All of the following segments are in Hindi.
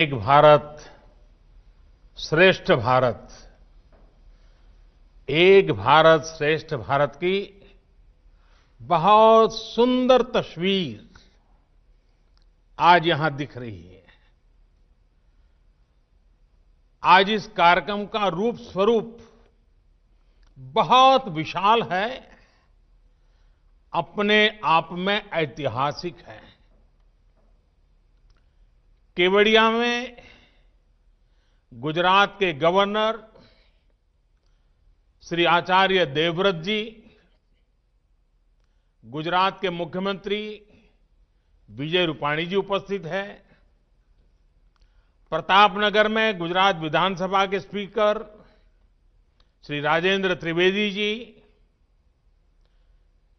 एक भारत श्रेष्ठ भारत, एक भारत श्रेष्ठ भारत की बहुत सुंदर तस्वीर आज यहां दिख रही है। आज इस कार्यक्रम का रूप स्वरूप बहुत विशाल है, अपने आप में ऐतिहासिक है। केवड़िया में गुजरात के गवर्नर श्री आचार्य देवव्रत जी, गुजरात के मुख्यमंत्री विजय रूपाणी जी उपस्थित हैं। प्रतापनगर में गुजरात विधानसभा के स्पीकर श्री राजेंद्र त्रिवेदी जी,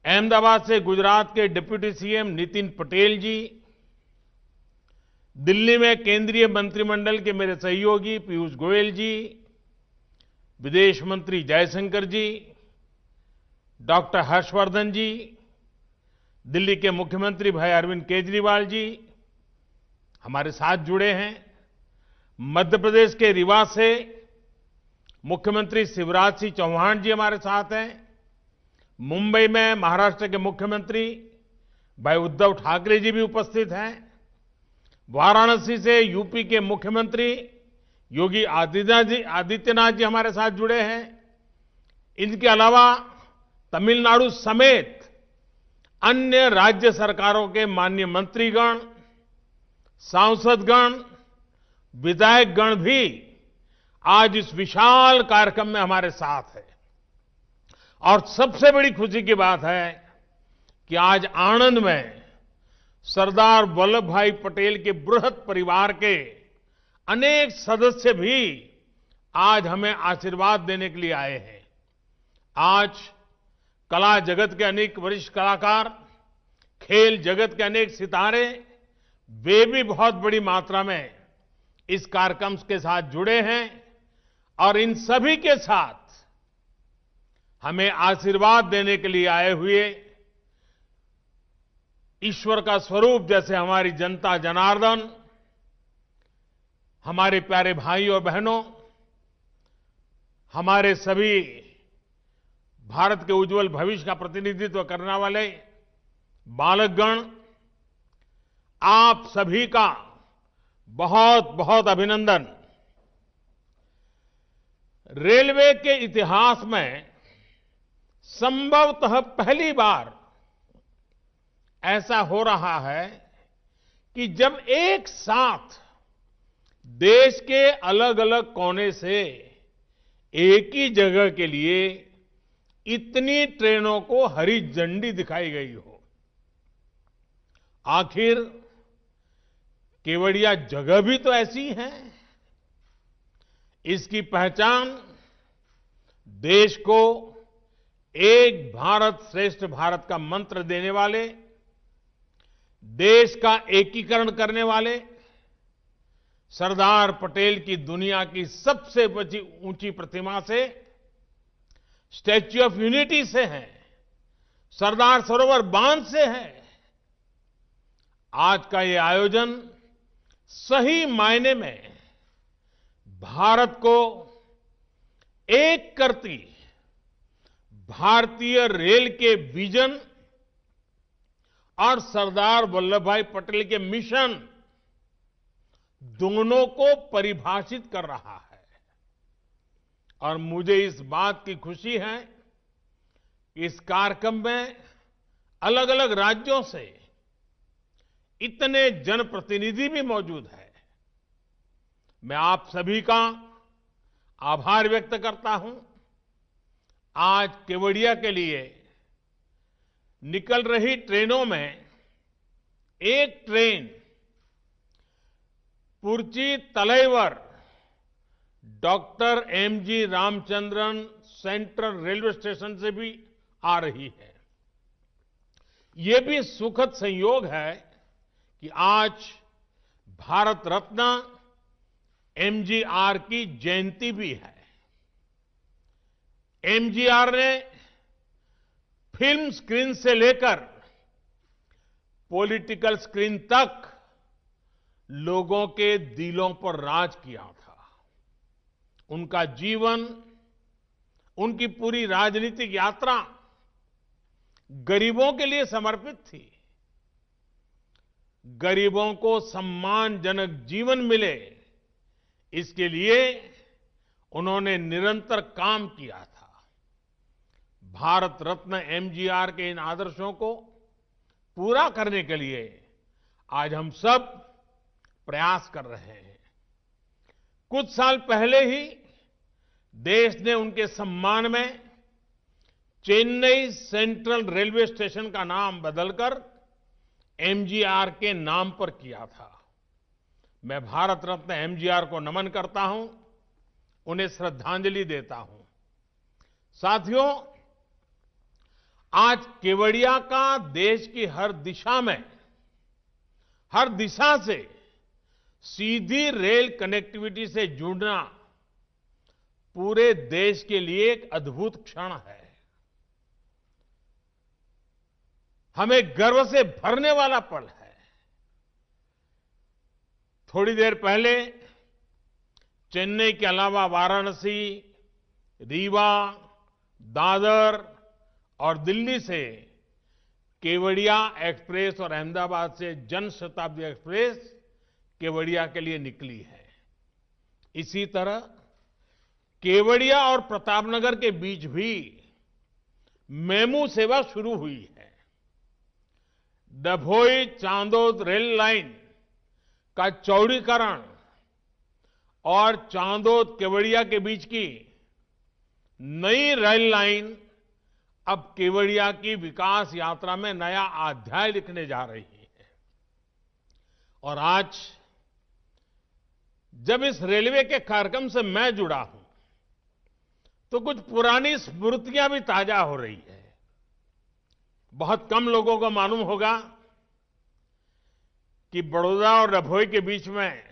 अहमदाबाद से गुजरात के डिप्टी सीएम नितिन पटेल जी, दिल्ली में केंद्रीय मंत्रिमंडल के मेरे सहयोगी पीयूष गोयल जी, विदेश मंत्री जयशंकर जी, डॉक्टर हर्षवर्धन जी, दिल्ली के मुख्यमंत्री भाई अरविंद केजरीवाल जी हमारे साथ जुड़े हैं। मध्य प्रदेश के रीवा से मुख्यमंत्री शिवराज सिंह चौहान जी हमारे साथ हैं। मुंबई में महाराष्ट्र के मुख्यमंत्री भाई उद्धव ठाकरे जी भी उपस्थित हैं। वाराणसी से यूपी के मुख्यमंत्री योगी आदित्यनाथ जी हमारे साथ जुड़े हैं। इनके अलावा तमिलनाडु समेत अन्य राज्य सरकारों के माननीय मंत्रीगण, सांसदगण, विधायकगण भी आज इस विशाल कार्यक्रम में हमारे साथ है। और सबसे बड़ी खुशी की बात है कि आज आणंद में सरदार वल्लभ भाई पटेल के बृहत परिवार के अनेक सदस्य भी आज हमें आशीर्वाद देने के लिए आए हैं। आज कला जगत के अनेक वरिष्ठ कलाकार, खेल जगत के अनेक सितारे, वे भी बहुत बड़ी मात्रा में इस कार्यक्रम के साथ जुड़े हैं। और इन सभी के साथ हमें आशीर्वाद देने के लिए आए हुए ईश्वर का स्वरूप जैसे हमारी जनता जनार्दन, हमारे प्यारे भाई और बहनों, हमारे सभी भारत के उज्जवल भविष्य का प्रतिनिधित्व करने वाले बालकगण, आप सभी का बहुत बहुत अभिनंदन। रेलवे के इतिहास में संभवतः पहली बार ऐसा हो रहा है कि जब एक साथ देश के अलग अलग कोने से एक ही जगह के लिए इतनी ट्रेनों को हरी झंडी दिखाई गई हो। आखिर केवड़िया जगह भी तो ऐसी है। इसकी पहचान देश को एक भारत श्रेष्ठ भारत का मंत्र देने वाले, देश का एकीकरण करने वाले सरदार पटेल की दुनिया की सबसे ऊंची प्रतिमा से, स्टैच्यू ऑफ यूनिटी से है, सरदार सरोवर बांध से है। आज का ये आयोजन सही मायने में भारत को एक करती भारतीय रेल के विजन और सरदार वल्लभ भाई पटेल के मिशन दोनों को परिभाषित कर रहा है। और मुझे इस बात की खुशी है कि इस कार्यक्रम में अलग अलग राज्यों से इतने जनप्रतिनिधि भी मौजूद हैं। मैं आप सभी का आभार व्यक्त करता हूं। आज केवड़िया के लिए निकल रही ट्रेनों में एक train Puratchi Thalaivar doctor MG Ramachandran central railway station से भी आ रही है। ये भी सुखद संयोग है कि आज भारत रत्न एमजीआर की जयंती भी है। एमजीआर ने फिल्म स्क्रीन से लेकर पॉलिटिकल स्क्रीन तक लोगों के दिलों पर राज किया था। उनका जीवन, उनकी पूरी राजनीतिक यात्रा गरीबों के लिए समर्पित थी। गरीबों को सम्मानजनक जीवन मिले, इसके लिए उन्होंने निरंतर काम किया था। भारत रत्न एमजीआर के इन आदर्शों को पूरा करने के लिए आज हम सब प्रयास कर रहे हैं। कुछ साल पहले ही देश ने उनके सम्मान में चेन्नई सेंट्रल रेलवे स्टेशन का नाम बदलकर एमजीआर के नाम पर किया था। मैं भारत रत्न एमजीआर को नमन करता हूं, उन्हें श्रद्धांजलि देता हूं। साथियों, आज केवड़िया का देश की हर दिशा से सीधी रेल कनेक्टिविटी से जुड़ना पूरे देश के लिए एक अद्भुत क्षण है। हमें गर्व से भरने वाला पल है। थोड़ी देर पहले चेन्नई के अलावा वाराणसी, रीवा, दादर और दिल्ली से केवड़िया एक्सप्रेस और अहमदाबाद से जन शताब्दी एक्सप्रेस केवड़िया के लिए निकली है। इसी तरह केवड़िया और प्रतापनगर के बीच भी मेमू सेवा शुरू हुई है। डभोई चांदोद रेल लाइन का चौड़ीकरण और चांदोद केवड़िया के बीच की नई रेल लाइन अब केवड़िया की विकास यात्रा में नया अध्याय लिखने जा रही है। और आज जब इस रेलवे के कार्यक्रम से मैं जुड़ा हूं, तो कुछ पुरानी स्मृतियां भी ताजा हो रही है। बहुत कम लोगों को मालूम होगा कि बड़ौदा और डभोई के बीच में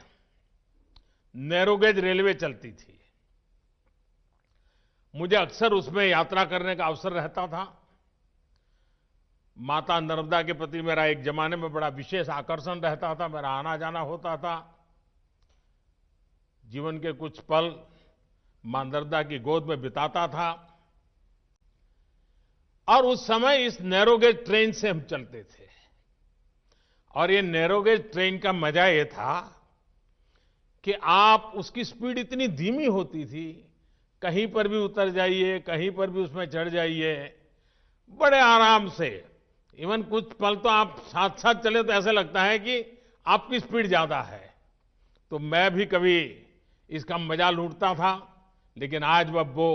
नैरोगेज रेलवे चलती थी। मुझे अक्सर उसमें यात्रा करने का अवसर रहता था। माता नर्मदा के प्रति मेरा एक जमाने में बड़ा विशेष आकर्षण रहता था। मेरा आना जाना होता था। जीवन के कुछ पल मां नर्मदा की गोद में बिताता था। और उस समय इस नैरोगेज ट्रेन से हम चलते थे। और ये नैरोगेज ट्रेन का मजा ये था कि आप उसकी स्पीड इतनी धीमी होती थी, कहीं पर भी उतर जाइए, कहीं पर भी उसमें चढ़ जाइए, बड़े आराम से। इवन कुछ पल तो आप साथ साथ चले तो ऐसा लगता है कि आपकी स्पीड ज्यादा है। तो मैं भी कभी इसका मजा लूटता था, लेकिन आज अब वो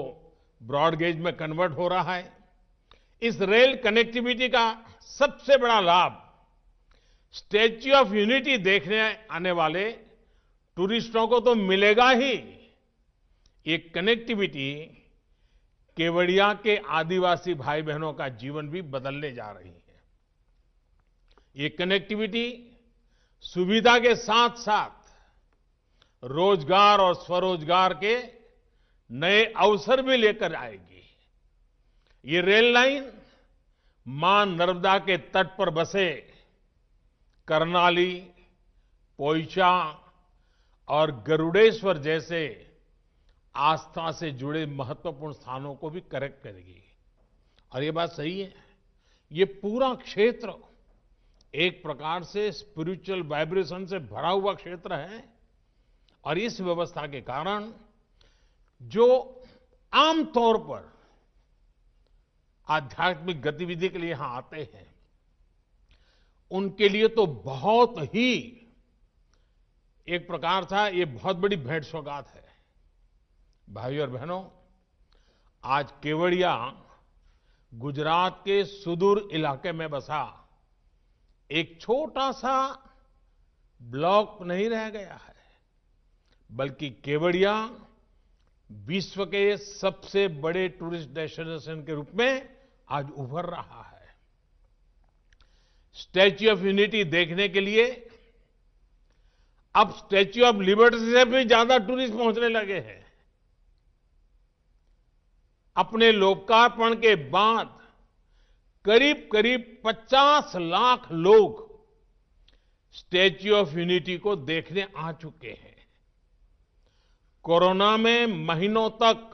ब्रॉड गेज में कन्वर्ट हो रहा है। इस रेल कनेक्टिविटी का सबसे बड़ा लाभ स्टैच्यू ऑफ यूनिटी देखने आने वाले टूरिस्टों को तो मिलेगा ही। ये कनेक्टिविटी केवड़िया के आदिवासी भाई बहनों का जीवन भी बदलने जा रही है। ये कनेक्टिविटी सुविधा के साथ साथ रोजगार और स्वरोजगार के नए अवसर भी लेकर आएगी। ये रेल लाइन मां नर्मदा के तट पर बसे कर्नाली, पोइचा और गरुड़ेश्वर जैसे आस्था से जुड़े महत्वपूर्ण स्थानों को भी कनेक्ट करेगी। और ये बात सही है, ये पूरा क्षेत्र एक प्रकार से स्पिरिचुअल वाइब्रेशन से भरा हुआ क्षेत्र है। और इस व्यवस्था के कारण जो आमतौर पर आध्यात्मिक गतिविधि के लिए यहां आते हैं, उनके लिए तो बहुत ही एक प्रकार था, ये बहुत बड़ी भेंट सौगात है। भाइयों और बहनों, आज केवड़िया गुजरात के सुदूर इलाके में बसा एक छोटा सा ब्लॉक नहीं रह गया है, बल्कि केवड़िया विश्व के सबसे बड़े टूरिस्ट डेस्टिनेशन के रूप में आज उभर रहा है। स्टैच्यू ऑफ यूनिटी देखने के लिए अब स्टैच्यू ऑफ लिबर्टी से भी ज्यादा टूरिस्ट पहुंचने लगे हैं। अपने लोकार्पण के बाद करीब करीब 50 लाख लोग स्टैच्यू ऑफ यूनिटी को देखने आ चुके हैं। कोरोना में महीनों तक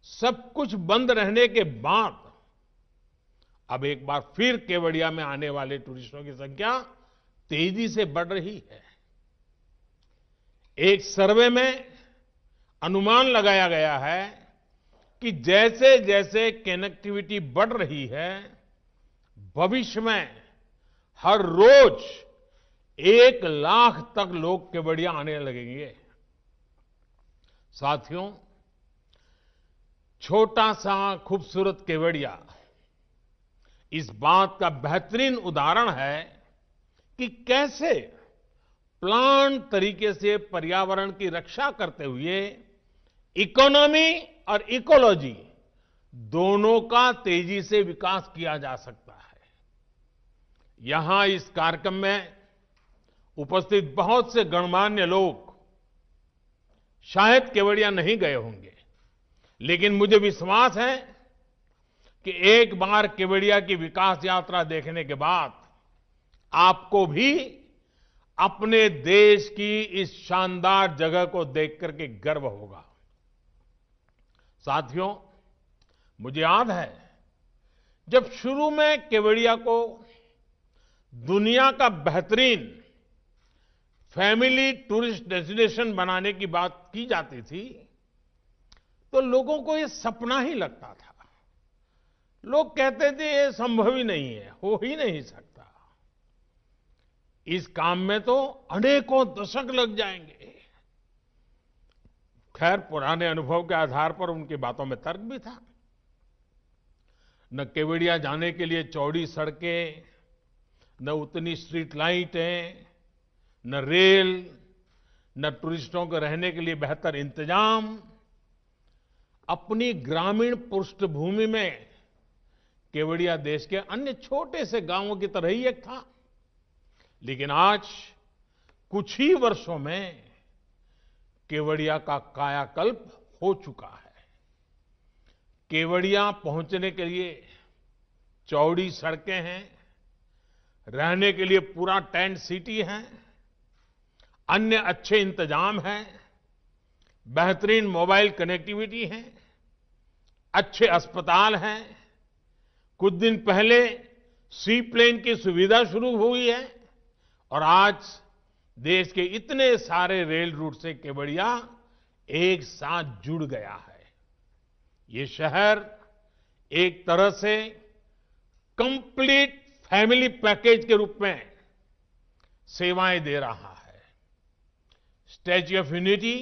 सब कुछ बंद रहने के बाद अब एक बार फिर केवड़िया में आने वाले टूरिस्टों की संख्या तेजी से बढ़ रही है। एक सर्वे में अनुमान लगाया गया है कि जैसे जैसे कनेक्टिविटी बढ़ रही है, भविष्य में हर रोज 1 लाख तक लोग केवड़िया आने लगेंगे। साथियों, छोटा सा खूबसूरत केवड़िया इस बात का बेहतरीन उदाहरण है कि कैसे प्लान तरीके से पर्यावरण की रक्षा करते हुए इकोनॉमी और इकोलॉजी दोनों का तेजी से विकास किया जा सकता है। यहां इस कार्यक्रम में उपस्थित बहुत से गणमान्य लोग शायद केवड़िया नहीं गए होंगे, लेकिन मुझे विश्वास है कि एक बार केवड़िया की विकास यात्रा देखने के बाद आपको भी अपने देश की इस शानदार जगह को देख करके गर्व होगा। साथियों, मुझे याद है जब शुरू में केवड़िया को दुनिया का बेहतरीन फैमिली टूरिस्ट डेस्टिनेशन बनाने की बात की जाती थी, तो लोगों को ये सपना ही लगता था। लोग कहते थे ये संभव ही नहीं है, हो ही नहीं सकता, इस काम में तो अनेकों दशक लग जाएंगे। खैर, पुराने अनुभव के आधार पर उनकी बातों में तर्क भी था। न केवड़िया जाने के लिए चौड़ी सड़कें, न उतनी स्ट्रीट लाइटें, न रेल, न टूरिस्टों को रहने के लिए बेहतर इंतजाम। अपनी ग्रामीण पृष्ठभूमि में केवड़िया देश के अन्य छोटे से गांवों की तरह ही एक था, लेकिन आज कुछ ही वर्षों में केवड़िया का कायाकल्प हो चुका है। केवड़िया पहुंचने के लिए चौड़ी सड़कें हैं, रहने के लिए पूरा टेंट सिटी है, अन्य अच्छे इंतजाम हैं, बेहतरीन मोबाइल कनेक्टिविटी है, अच्छे अस्पताल हैं। कुछ दिन पहले सी प्लेन की सुविधा शुरू हुई है और आज देश के इतने सारे रेल रूट से केवड़िया एक साथ जुड़ गया है। ये शहर एक तरह से कंप्लीट फैमिली पैकेज के रूप में सेवाएं दे रहा है। स्टैच्यू ऑफ यूनिटी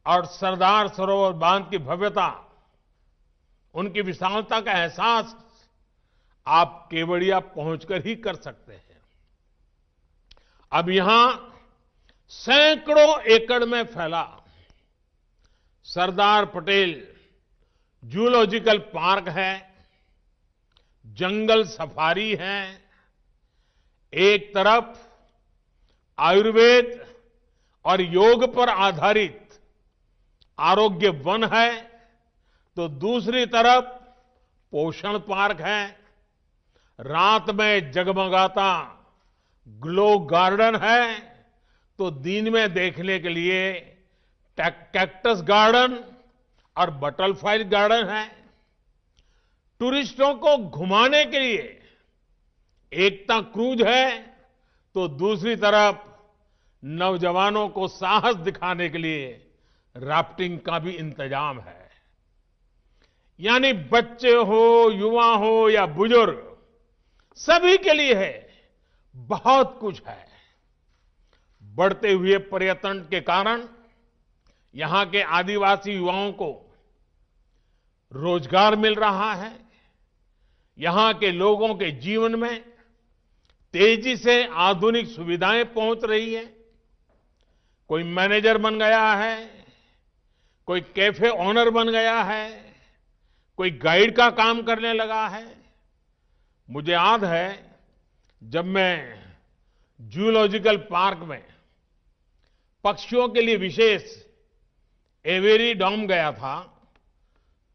और सरदार सरोवर बांध की भव्यता, उनकी विशालता का एहसास आप केवड़िया पहुंचकर ही कर सकते हैं। अब यहां सैकड़ों एकड़ में फैला सरदार पटेल जूलॉजिकल पार्क है, जंगल सफारी है। एक तरफ आयुर्वेद और योग पर आधारित आरोग्य वन है, तो दूसरी तरफ पोषण पार्क है। रात में जगमगाता ग्लो गार्डन है, तो दिन में देखने के लिए कैक्टस गार्डन और बटरफ्लाई गार्डन है। टूरिस्टों को घुमाने के लिए एकता क्रूज है, तो दूसरी तरफ नौजवानों को साहस दिखाने के लिए राफ्टिंग का भी इंतजाम है। यानी बच्चे हो, युवा हो या बुजुर्ग, सभी के लिए है, बहुत कुछ है। बढ़ते हुए पर्यटन के कारण यहां के आदिवासी युवाओं को रोजगार मिल रहा है। यहां के लोगों के जीवन में तेजी से आधुनिक सुविधाएं पहुंच रही है। कोई मैनेजर बन गया है, कोई कैफे ओनर बन गया है, कोई गाइड का काम करने लगा है। मुझे याद है जब मैं जूलॉजिकल पार्क में पक्षियों के लिए विशेष एवेरी डॉम गया था,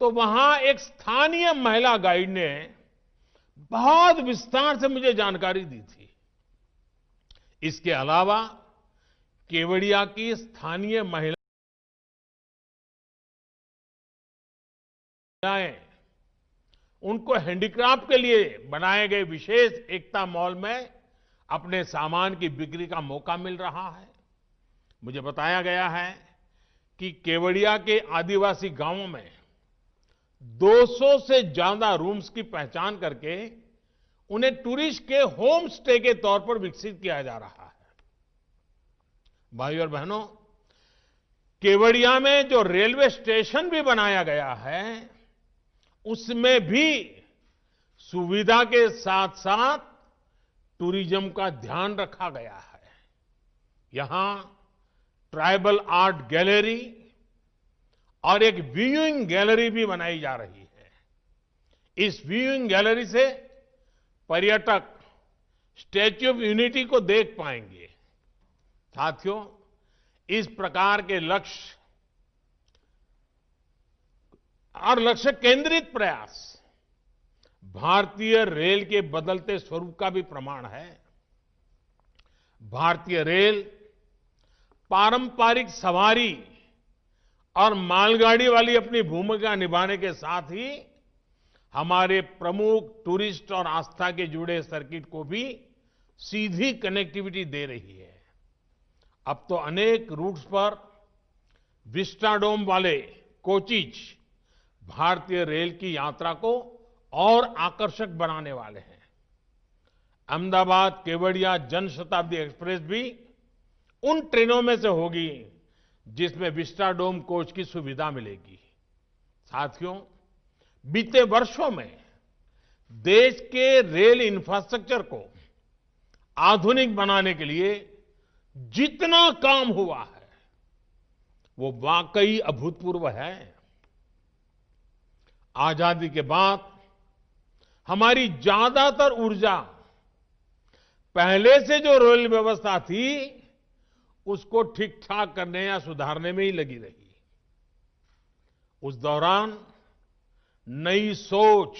तो वहां एक स्थानीय महिला गाइड ने बहुत विस्तार से मुझे जानकारी दी थी इसके अलावा केवड़िया की स्थानीय महिलाएं उनको हैंडीक्राफ्ट के लिए बनाए गए विशेष एकता मॉल में अपने सामान की बिक्री का मौका मिल रहा है। मुझे बताया गया है कि केवड़िया के आदिवासी गांवों में 200 से ज्यादा रूम्स की पहचान करके उन्हें टूरिस्ट के होम स्टे के तौर पर विकसित किया जा रहा है। भाइयों और बहनों, केवड़िया में जो रेलवे स्टेशन भी बनाया गया है, उसमें भी सुविधा के साथ साथ टूरिज्म का ध्यान रखा गया है। यहां ट्राइबल आर्ट गैलरी और एक व्यूइंग गैलरी भी बनाई जा रही है। इस व्यूइंग गैलरी से पर्यटक स्टैच्यू ऑफ यूनिटी को देख पाएंगे। साथियों, इस प्रकार के लक्ष्य केंद्रित प्रयास भारतीय रेल के बदलते स्वरूप का भी प्रमाण है। भारतीय रेल पारंपरिक सवारी और मालगाड़ी वाली अपनी भूमिका निभाने के साथ ही हमारे प्रमुख टूरिस्ट और आस्था के जुड़े सर्किट को भी सीधी कनेक्टिविटी दे रही है। अब तो अनेक रूट्स पर विस्टाडोम वाले कोचेज भारतीय रेल की यात्रा को और आकर्षक बनाने वाले हैं। अहमदाबाद केवड़िया जनशताब्दी एक्सप्रेस भी उन ट्रेनों में से होगी जिसमें विस्टाडोम कोच की सुविधा मिलेगी। साथियों, बीते वर्षों में देश के रेल इंफ्रास्ट्रक्चर को आधुनिक बनाने के लिए जितना काम हुआ है, वो वाकई अभूतपूर्व है। आजादी के बाद हमारी ज्यादातर ऊर्जा पहले से जो रेल व्यवस्था थी, उसको ठीक ठाक करने या सुधारने में ही लगी रही। उस दौरान नई सोच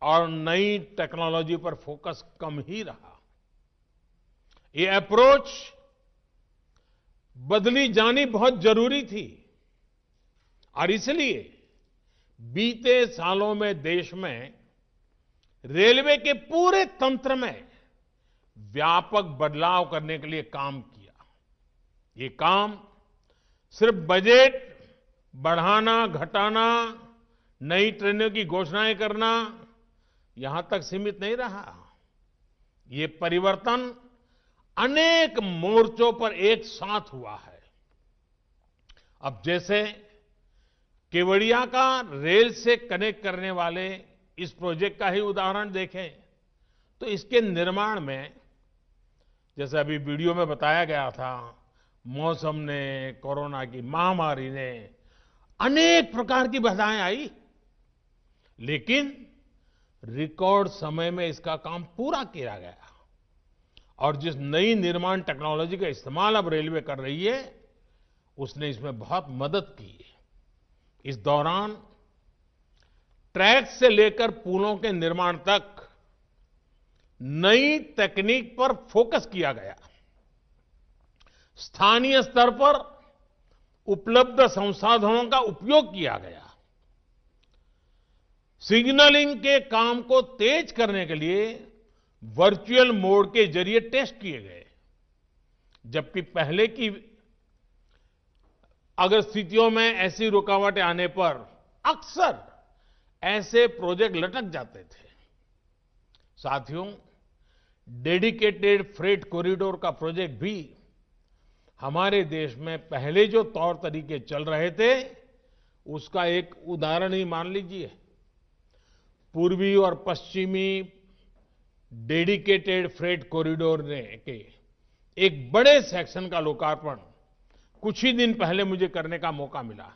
और नई टेक्नोलॉजी पर फोकस कम ही रहा। ये अप्रोच बदली जानी बहुत जरूरी थी और इसलिए बीते सालों में देश में रेलवे के पूरे तंत्र में व्यापक बदलाव करने के लिए काम किया। ये काम सिर्फ बजट बढ़ाना, घटाना, नई ट्रेनों की घोषणाएं करना, यहां तक सीमित नहीं रहा। ये परिवर्तन अनेक मोर्चों पर एक साथ हुआ है। अब जैसे केवड़िया का रेल से कनेक्ट करने वाले इस प्रोजेक्ट का ही उदाहरण देखें तो इसके निर्माण में, जैसे अभी वीडियो में बताया गया था, मौसम ने, कोरोना की महामारी ने अनेक प्रकार की बाधाएं आई, लेकिन रिकॉर्ड समय में इसका काम पूरा किया गया। और जिस नई निर्माण टेक्नोलॉजी का इस्तेमाल अब रेलवे कर रही है, उसने इसमें बहुत मदद की है। इस दौरान ट्रैक से लेकर पुलों के निर्माण तक नई तकनीक पर फोकस किया गया। स्थानीय स्तर पर उपलब्ध संसाधनों का उपयोग किया गया। सिग्नलिंग के काम को तेज करने के लिए वर्चुअल मोड के जरिए टेस्ट किए गए, जबकि पहले की अगर स्थितियों में ऐसी रुकावटें आने पर अक्सर ऐसे प्रोजेक्ट लटक जाते थे। साथियों, डेडिकेटेड फ्रेट कॉरिडोर का प्रोजेक्ट भी हमारे देश में पहले जो तौर तरीके चल रहे थे, उसका एक उदाहरण ही मान लीजिए। पूर्वी और पश्चिमी डेडिकेटेड फ्रेट कॉरिडोर ने के एक बड़े सेक्शन का लोकार्पण कुछ ही दिन पहले मुझे करने का मौका मिला।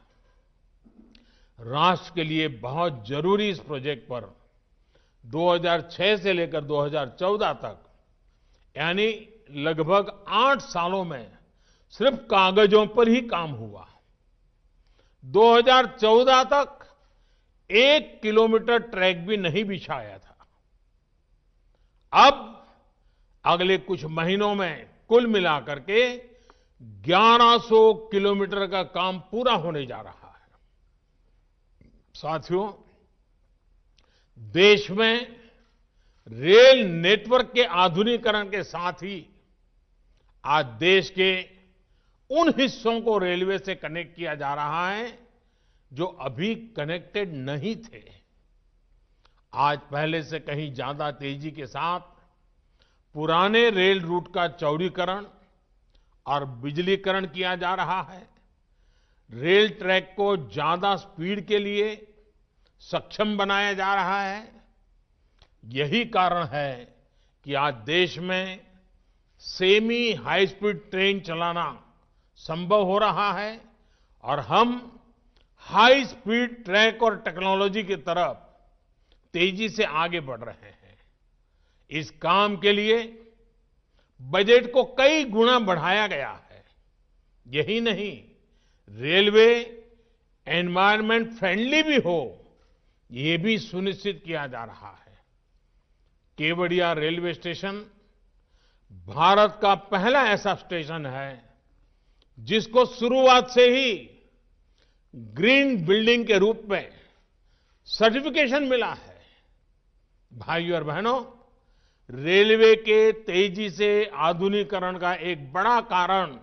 राष्ट्र के लिए बहुत जरूरी इस प्रोजेक्ट पर 2006 से लेकर 2014 तक, यानी लगभग 8 सालों में सिर्फ कागजों पर ही काम हुआ। 2014 तक 1 किलोमीटर ट्रैक भी नहीं बिछाया था। अब अगले कुछ महीनों में कुल मिलाकर के 1100 किलोमीटर का काम पूरा होने जा रहा है। साथियों, देश में रेल नेटवर्क के आधुनिकीकरण के साथ ही आज देश के उन हिस्सों को रेलवे से कनेक्ट किया जा रहा है जो अभी कनेक्टेड नहीं थे। आज पहले से कहीं ज्यादा तेजी के साथ पुराने रेल रूट का चौड़ीकरण और बिजलीकरण किया जा रहा है। रेल ट्रैक को ज्यादा स्पीड के लिए सक्षम बनाया जा रहा है। यही कारण है कि आज देश में सेमी हाई स्पीड ट्रेन चलाना संभव हो रहा है और हम हाई स्पीड ट्रैक और टेक्नोलॉजी की तरफ तेजी से आगे बढ़ रहे हैं। इस काम के लिए बजट को कई गुना बढ़ाया गया है। यही नहीं, रेलवे एनवायरनमेंट फ्रेंडली भी हो, ये भी सुनिश्चित किया जा रहा है। केवड़िया रेलवे स्टेशन भारत का पहला ऐसा स्टेशन है जिसको शुरुआत से ही ग्रीन बिल्डिंग के रूप में सर्टिफिकेशन मिला है। भाइयों और बहनों, रेलवे के तेजी से आधुनिकीकरण का एक बड़ा कारण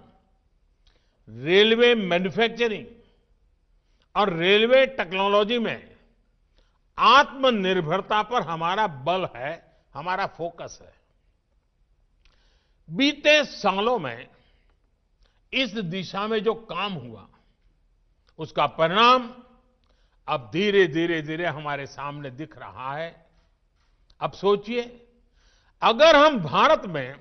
रेलवे मैन्युफैक्चरिंग और रेलवे टेक्नोलॉजी में आत्मनिर्भरता पर हमारा बल है, हमारा फोकस है। बीते सालों में इस दिशा में जो काम हुआ उसका परिणाम अब धीरे धीरे धीरे हमारे सामने दिख रहा है। अब सोचिए, अगर हम भारत में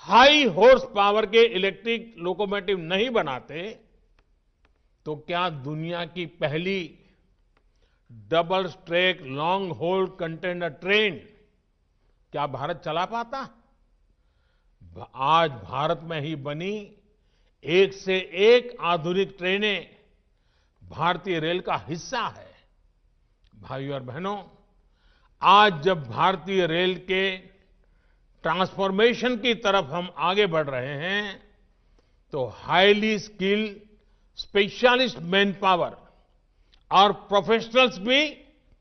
हाई हॉर्स पावर के इलेक्ट्रिक लोकोमोटिव नहीं बनाते तो क्या दुनिया की पहली double track long haul container train क्या भारत चला पाता? आज भारत में ही बनी एक से एक आधुनिक ट्रेनें भारतीय रेल का हिस्सा है। भाइयों और बहनों, आज जब भारतीय रेल के ट्रांसफॉर्मेशन की तरफ हम आगे बढ़ रहे हैं तो highly skilled specialist man power और प्रोफेशनल्स भी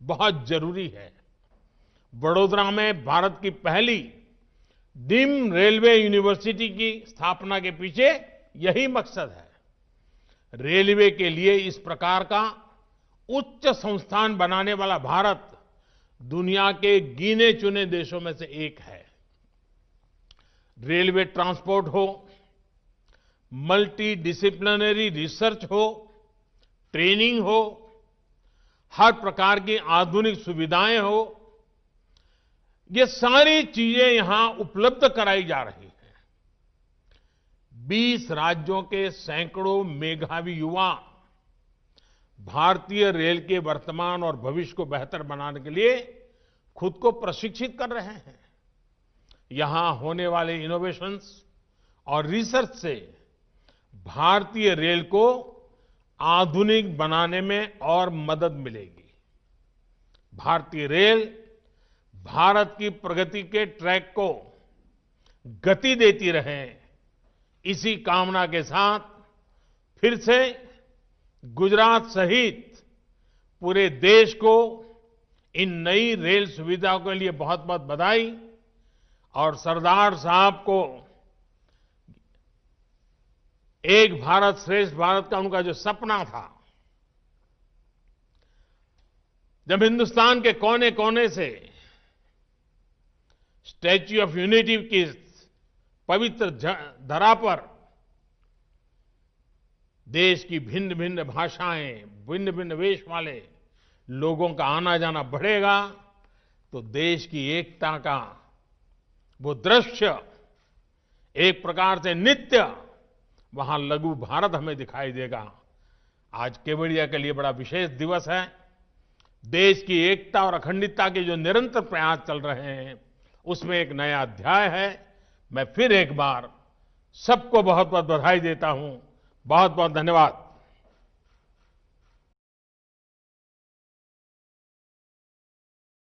बहुत जरूरी है। वडोदरा में भारत की पहली डीम्ड रेलवे यूनिवर्सिटी की स्थापना के पीछे यही मकसद है। रेलवे के लिए इस प्रकार का उच्च संस्थान बनाने वाला भारत दुनिया के गिने चुने देशों में से एक है। रेलवे ट्रांसपोर्ट हो, मल्टी डिसिप्लिनरी रिसर्च हो, ट्रेनिंग हो, हर प्रकार की आधुनिक सुविधाएं हो, ये सारी चीजें यहां उपलब्ध कराई जा रही हैं। 20 राज्यों के सैकड़ों मेधावी युवा भारतीय रेल के वर्तमान और भविष्य को बेहतर बनाने के लिए खुद को प्रशिक्षित कर रहे हैं। यहां होने वाले इनोवेशंस और रिसर्च से भारतीय रेल को आधुनिक बनाने में और मदद मिलेगी। भारतीय रेल भारत की प्रगति के ट्रैक को गति देती रहे, इसी कामना के साथ फिर से गुजरात सहित पूरे देश को इन नई रेल सुविधाओं के लिए बहुत बहुत बधाई और सरदार साहब को एक भारत श्रेष्ठ भारत का उनका जो सपना था, जब हिंदुस्तान के कोने कोने से स्टैच्यू ऑफ यूनिटी की पवित्र धरा पर देश की भिन्न भिन्न भाषाएं, भिन्न भिन्न वेश वाले लोगों का आना जाना बढ़ेगा तो देश की एकता का वो दृश्य एक प्रकार से नित्य वहां लघु भारत हमें दिखाई देगा। आज केवड़िया के लिए बड़ा विशेष दिवस है। देश की एकता और अखंडता के जो निरंतर प्रयास चल रहे हैं उसमें एक नया अध्याय है। मैं फिर एक बार सबको बहुत बहुत बधाई देता हूं। बहुत बहुत धन्यवाद।